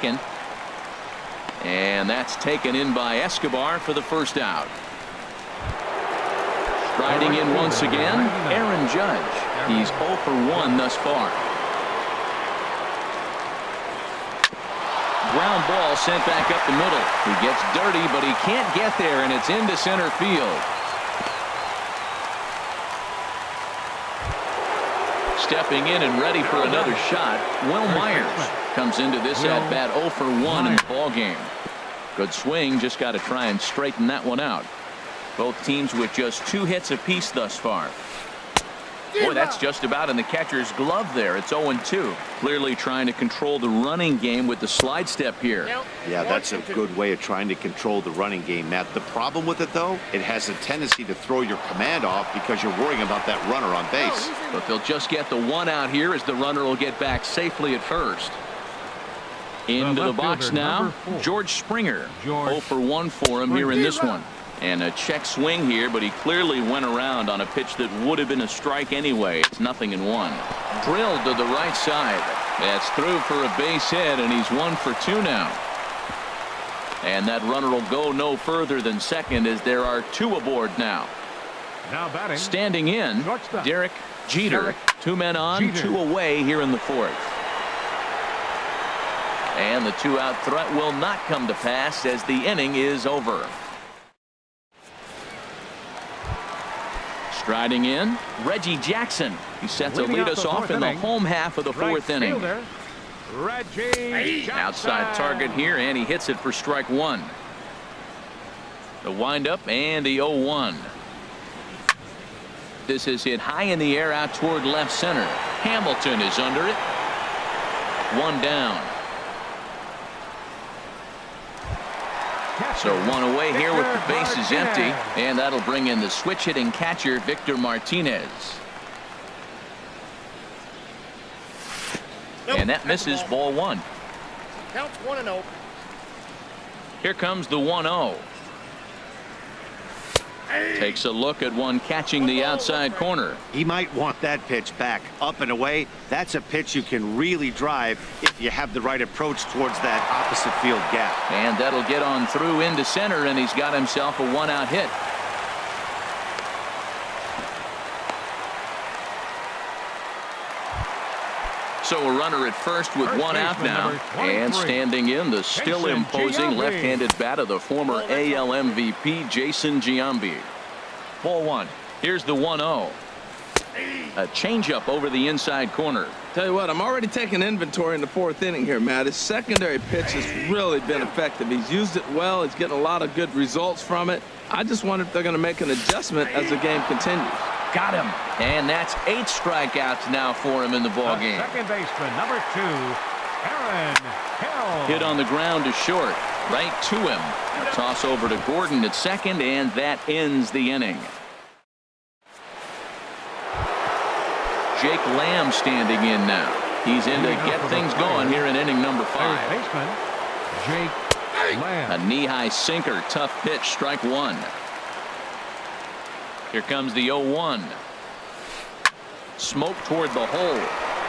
second. And that's taken in by Escobar for the first out. Striding in once again, Aaron Judge. He's 0 for 1 thus far. Ground ball sent back up the middle. He gets dirty, but he can't get there, and it's into center field. Stepping in and ready for another shot, Will Myers comes into this at bat 0 for 1 in the ball game. Good swing, just got to try and straighten that one out. Both teams with just 2 hits apiece thus far. Boy, that's just about in the catcher's glove there. It's 0-2. Clearly trying to control the running game with the slide step here. Yeah, that's a good way of trying to control the running game, Matt. The problem with it, though, it has a tendency to throw your command off because you're worrying about that runner on base. But they'll just get the one out here as the runner will get back safely at first. Into the box now, George Springer. 0 for 1 for him here in this one. And a check swing here, but he clearly went around on a pitch that would have been a strike anyway. It's 0-1. Drilled to the right side. That's through for a base hit, and he's 1 for 2 now. And that runner will go no further than second as there are 2 aboard now. Now batting. Standing in, Derek Jeter. 2 men on, 2 away here in the 4th. And the 2-out threat will not come to pass as the inning is over. Striding in, Reggie Jackson. He sets to lead us off in the home half of the 4th inning. Reggie Outside target here, and he hits it for strike 1. The windup and the 0-1. This is hit high in the air out toward left center. Hamilton is under it. 1 down. So 1 away here with the bases empty, and that'll bring in the switch hitting catcher Victor Martinez. And that misses, ball 1. Counts 1-0. Here comes the 1-0. Takes a look at one catching the outside corner. He might want that pitch back up and away. That's a pitch you can really drive if you have the right approach towards that opposite field gap. And that'll get on through into center, and he's got himself a 1-out hit. So a runner at first with 1 out now. And standing in, the still imposing left-handed bat of the former AL MVP Jason Giambi. Ball 1. Here's the 1-0. A changeup over the inside corner. Tell you what, I'm already taking inventory in the 4th inning here, Matt. His secondary pitch has really been effective. He's used it well. He's getting a lot of good results from it. I just wonder if they're going to make an adjustment as the game continues. Got him. And that's 8 strikeouts now for him in the ball game. Second baseman, number 2, Aaron Hill. Hit on the ground to short. Right to him. A toss over to Gordon at second, and that ends the inning. Jake Lamb standing in now. He's in to get things going here in inning number 5. Baseman, Jake Lamb. A knee-high sinker, tough pitch, strike 1. Here comes the 0-1. Smoke toward the hole.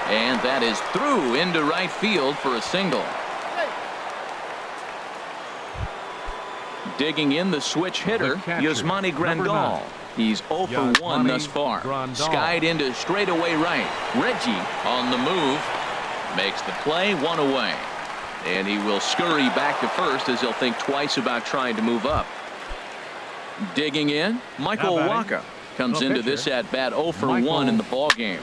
And that is through into right field for a single. Digging in the switch hitter, Yasmani Grandal. He's 0 for 1 thus far. Skied into straightaway right. Reggie on the move. Makes the play, 1 away. And he will scurry back to first as he'll think twice about trying to move up. Digging in, Michael Wacha comes into this at bat 0 for 1 in the ball game.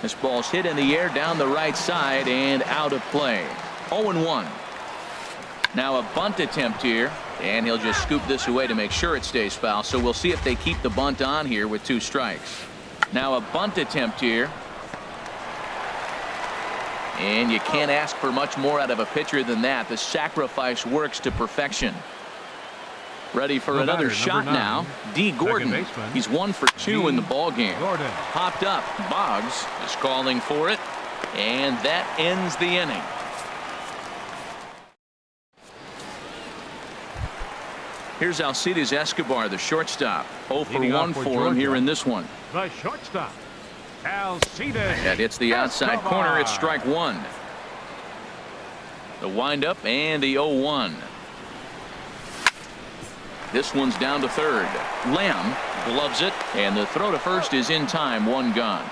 This ball's hit in the air down the right side and out of play. 0-1. Now a bunt attempt here, and he'll just scoop this away to make sure it stays foul. So we'll see if they keep the bunt on here with 2 strikes. Now a bunt attempt here. And you can't ask for much more out of a pitcher than that. The sacrifice works to perfection. Ready for another shot now. D. Gordon. He's 1 for 2 in the ball game. Popped up. Boggs is calling for it. And that ends the inning. Here's Alcides Escobar, the shortstop. 0 for 1 for him here in this one. The shortstop, Alcides. That hits the outside corner. It's strike 1. The windup and the 0-1. This one's down to third. Lamb gloves it, and the throw to first is in time. One gone.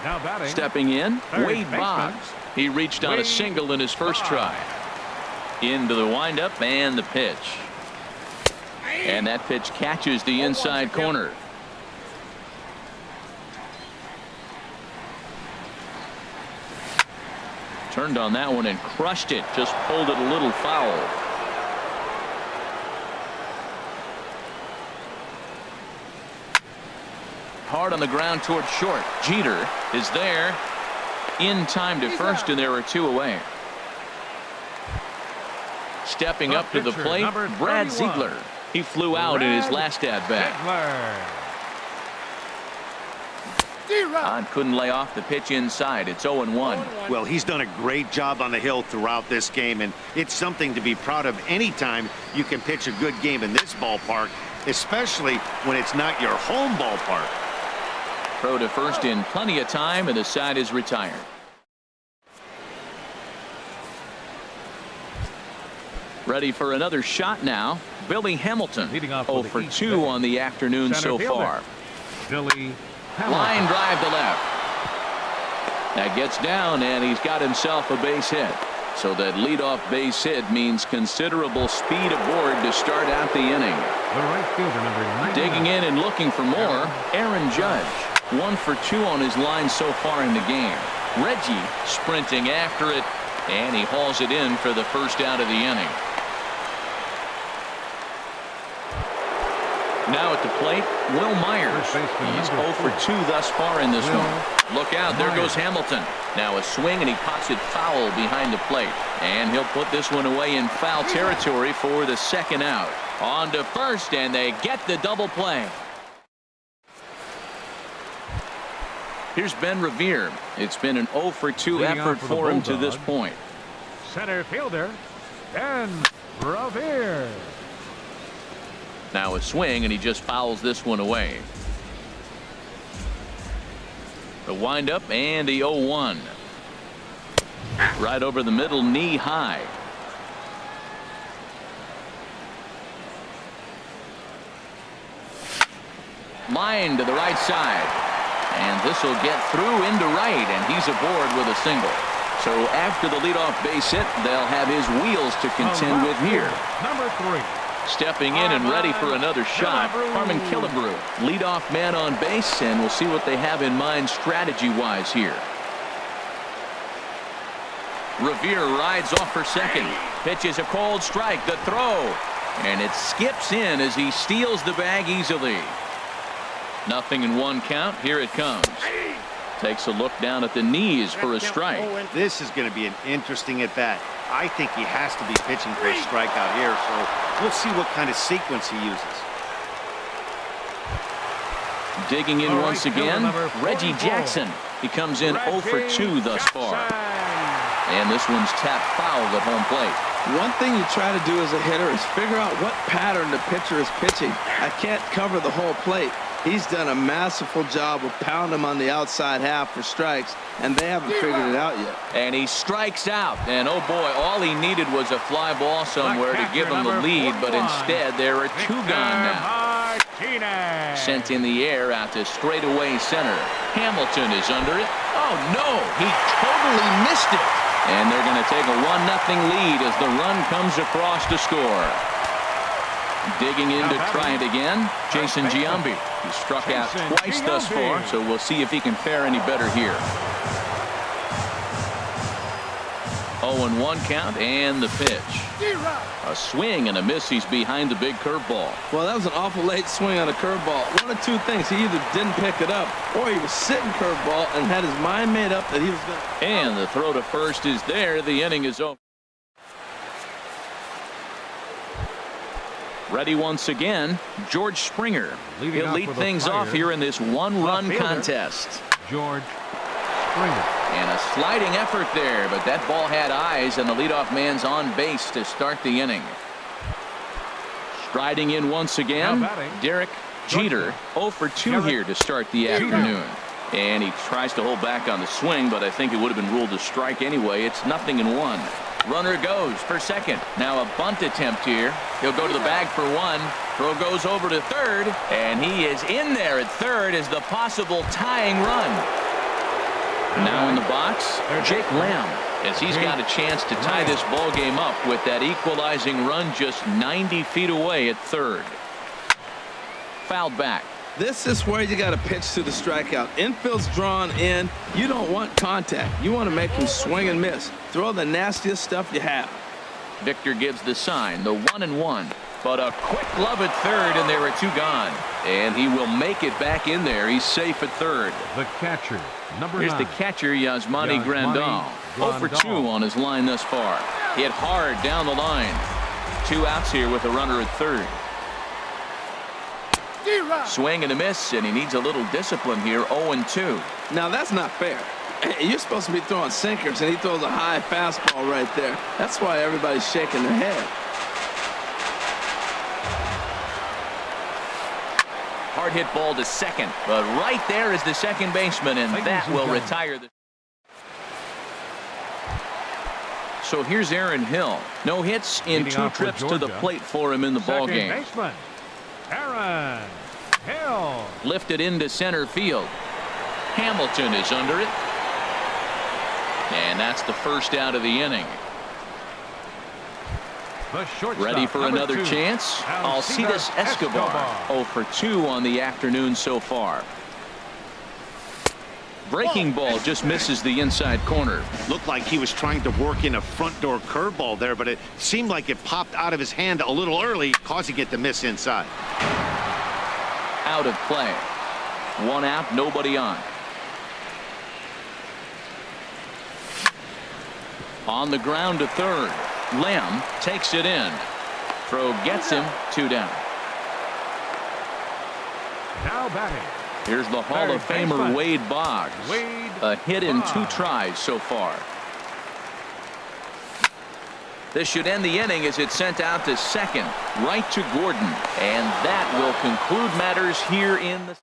Now batting. Stepping in, Third Wade baseman. Boggs. He reached on a Wade single in his first Boggs. try. Into the windup and the pitch. And that pitch catches the inside corner. Turned on that one and crushed it. Just pulled it a little foul. Hard on the ground toward short. Jeter is there. In time to first, and there are two away. Stepping up to the Pitcher, plate, number Brad 31. Ziegler. He flew out in his last at-bat. Todd couldn't lay off the pitch inside. It's 0-1. Well, he's done a great job on the hill throughout this game, and it's something to be proud of anytime you can pitch a good game in this ballpark, especially when it's not your home ballpark. Throw to first in plenty of time, and the side is retired. Ready for another shot now. Billy Hamilton. Leading off 0 with for the East 2 Bay. on the afternoon Center so fielder, far. Billy Hamilton. Line drive to left. That gets down, and he's got himself a base hit. So that leadoff base hit means considerable speed aboard to start out the inning. The right fielder, number 99. Digging in and looking for more, Aaron Judge. 1 for 2 on his line so far in the game. Reggie sprinting after it, and he hauls it in for the first out of the inning. Now at the plate, Will Myers. First baseman, He's number 0 for 2 thus far in this Will one. Look out, there goes Hamilton. Now a swing, and he pops it foul behind the plate. And he'll put this one away in foul territory for the second out. On to first, and they get the double play. Here's Ben Revere. It's been an 0 for 2 Leading effort off for the for him to this Bulldogs. point. Center fielder, Ben Revere. Now a swing, and he just fouls this one away. The windup and the 0-1. Right over the middle, knee high. Line to the right side. And this will get through into right, and he's aboard with a single. So after the leadoff base hit, they'll have his wheels to contend with here. Number 3. Stepping in and ready for another shot, Harmon Killebrew, leadoff man on base, and we'll see what they have in mind strategy-wise here. Revere rides off for second. Pitches a cold strike. The throw, and it skips in as he steals the bag easily. Nothing in one count. Here it comes. Takes a look down at the knees for a strike. This is going to be an interesting at-bat. I think he has to be pitching for a strikeout here, so we'll see what kind of sequence he uses. Digging in All right, once fielder again, number Reggie 44. Jackson. He comes in 0 for 2 thus far. And this one's tapped foul at home plate. One thing you try to do as a hitter is figure out what pattern the pitcher is pitching. I can't cover the whole plate. He's done a masterful job of pounding him on the outside half for strikes, and they haven't figured it out yet. And he strikes out. And oh boy, all he needed was a fly ball somewhere to give him the lead, but instead there are two gone now. Sent in the air out to straightaway center. Hamilton is under it. Oh no, he totally missed it. And they're going to take a 1-0 lead as the run comes across to score. Digging in to try it again, Jason Giambi. He struck out twice thus far, so we'll see if he can fare any better here. 0-1 count and the pitch. A swing and a miss. He's behind the big curveball. Well, that was an awful late swing on a curveball. One of two things. He either didn't pick it up or he was sitting curveball and had his mind made up that he was going to. And the throw to first is there. The inning is over. Ready once again, George Springer. He'll lead things off here in this one-run contest. George Springer. And a sliding effort there, but that ball had eyes, and the leadoff man's on base to start the inning. Striding in once again, Derek Jeter. 0 for 2 here to start the afternoon. And he tries to hold back on the swing, but I think it would have been ruled a strike anyway. It's 0-1. Runner goes for second. Now a bunt attempt here. He'll go to the bag for one. Throw goes over to third, and he is in there at third as the possible tying run. Now in the box, Jake Lamb, as he's got a chance to tie this ball game up with that equalizing run just 90 feet away at third. Fouled back. This is where you got to pitch to the strikeout. Infield's drawn in. You don't want contact. You want to make him swing and miss. Throw the nastiest stuff you have. Victor gives the sign, the 1-1. But a quick glove at third, and there are two gone. And he will make it back in there. He's safe at third. The catcher, number 9. Here's the catcher, Yasmani Grandal. 0 for 2 on his line thus far. Hit hard down the line. 2 outs here with a runner at third. Swing and a miss, and he needs a little discipline here. 0-2. Now that's not fair. You're supposed to be throwing sinkers, and he throws a high fastball right there. That's why everybody's shaking their head. Hard hit ball to second, but right there is the second baseman, and that will retire the. So here's Aaron Hill. No hits in 2 trips to the plate for him in the ball game. Baseman, Aaron Hill. Lifted into center field. Hamilton is under it. And that's the first out of the inning. Ready for another 2, chance? Alcides Escobar. 0 for 2 on the afternoon so far. Breaking ball just misses the inside corner. Looked like he was trying to work in a front door curveball there, but it seemed like it popped out of his hand a little early, causing it to miss inside. Out of play. 1 out, nobody on. On the ground to third. Lamb takes it in. Throw gets him. 2 down. Now batting. Here's the Hall of Famer Wade Boggs. A hit in 2 tries so far. This should end the inning as it's sent out to second, right to Gordon. And that will conclude matters here in the.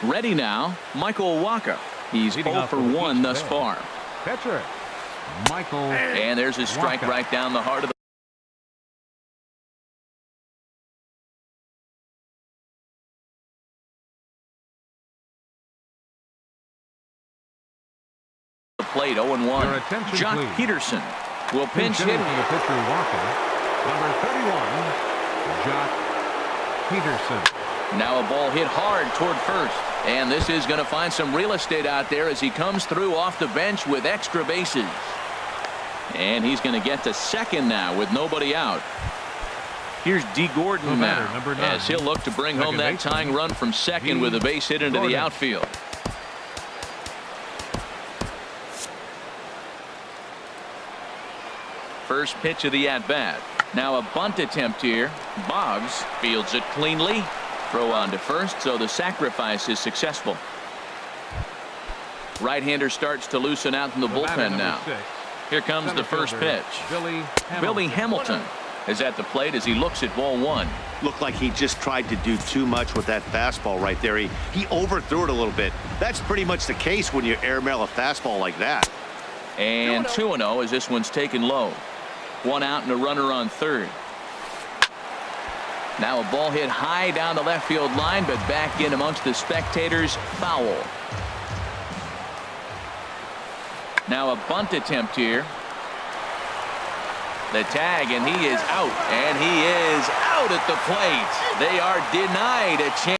Ready now, Michael Wacha. He's 0 for 1 thus far. Pitcher, Michael. And there's a strike Wacha. right down the heart of the plate. 0-1. Jock please. Peterson will pinch hit. The pitcher Wacha, number 31, Jock Peterson. Now a ball hit hard toward first. And this is going to find some real estate out there as he comes through off the bench with extra bases. And he's going to get to second now with nobody out. Here's D. Gordon now number 9, as he'll look to bring home that tying run from second with a base hit into the outfield. First pitch of the at-bat. Now a bunt attempt here. Boggs fields it cleanly. Throw on to first, so the sacrifice is successful. Right-hander starts to loosen out in the bullpen now. 6, Here comes the first pitch. Billy Hamilton is at the plate as he looks at ball 1. Looked like he just tried to do too much with that fastball right there. He overthrew it a little bit. That's pretty much the case when you airmail a fastball like that. And 2-0 as this one's taken low. 1 out and a runner on third. Now a ball hit high down the left field line, but back in amongst the spectators. Foul. Now a bunt attempt here. The tag, and he is out. And he is out at the plate. They are denied a chance.